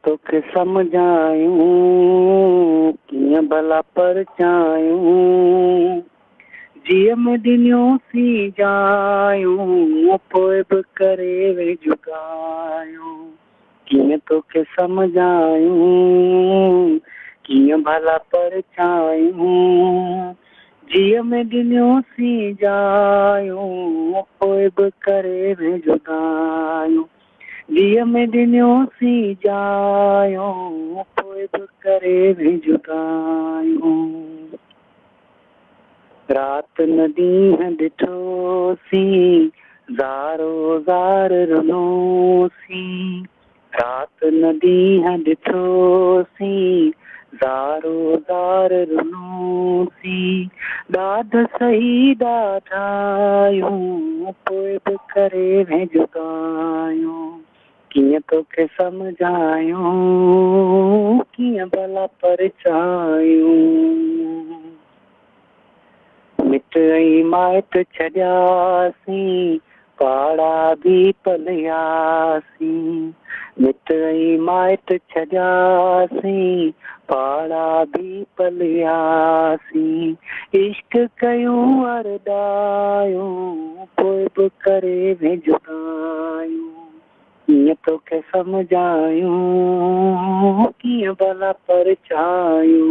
तोखे सम्झायूं कीअं भला परचायूं जीअं में ॾिनियोसीं जायूं पोइ बि करे वे जुदायूं कीअं तोखे सम्झायूं कीअं भला परचायूं जीअं में ॾिनियोसीं जायूं पोइ बि करे वे जुदायूं जीअं में ॾिनियोसीं जायूं पोइ बि करे वे जुदायूं राति न ॾींहं ॾिठोसीं ज़ारो ज़ार रुनोसीं राति न ॾींहं ॾिठोसीं ज़ारो ज़ार रुनोसीं ॾाढ सही ॾाढायूं पोइ बि करे वे जुदायूं कीअं तोखे सम्झायूं कीअं भला परचायूं मिट ऐं माइट छॾियासीं पाड़ा बि पलियासीं मिट ऐं माइट छॾियासीं पाड़ा बि पलियासीं इश्क कयूं अरदायूं पोइ बि करे वे जुदायूं कीअं तोखे सम्झायूं कीअं भला परचायूं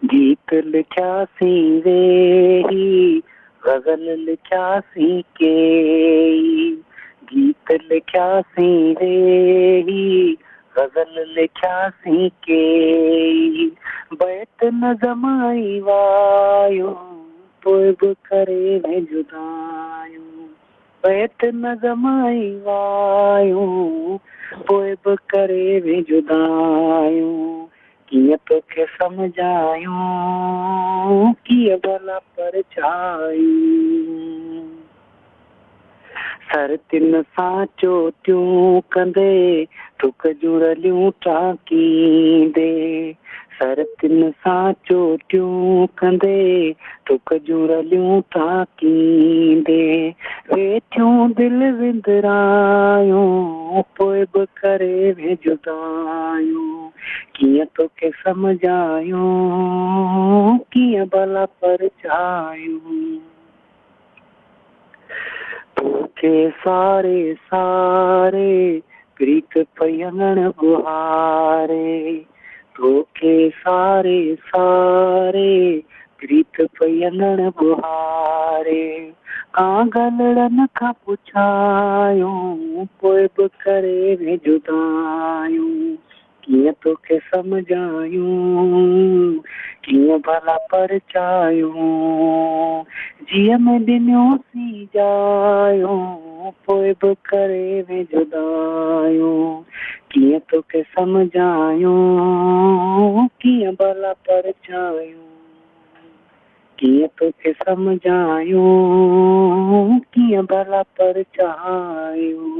गीत लिखियासीं वेही गज़ल लिखियासीं के गीत लिखियासीं वेही गज़ल लिखियासीं के बैत न ज़माई वायूं पोइ बि करे वे जुदायूं बैत न ज़माई वायूं पोइ बि करे वे जुदायूं कीअं तोखे सम्झायूं कीअं भला परचायूं सर तिन सां चोटियूं कंदे तुक जुड़लियूं टांकींदे सर तिन सां चोटियूं कंदे तुक जुड़लियूं टांकींदे वेठियूं दिलि विंदरायूं पोइ बि करे वे जुदायूं कीअं तोखे सम्झायूं कीअं भला परचायूं तोखे सारे सारे प्रीत पयण बुहारे तोखे सारे सारे प्रीत पयण बुहारे कांगलड़न खां पुछायूं पोइ बि करे वे जुदायूं कीअं तोखे सम्झायूं कीअं भला परचायूं जीअं में ॾिनियोसीं जायूं पोइ बि करे वे जुदायूं कीअं तोखे सम्झायूं कीअं भला परचायूं कीअं तोखे सम्झायूं कीअं भला परचायूं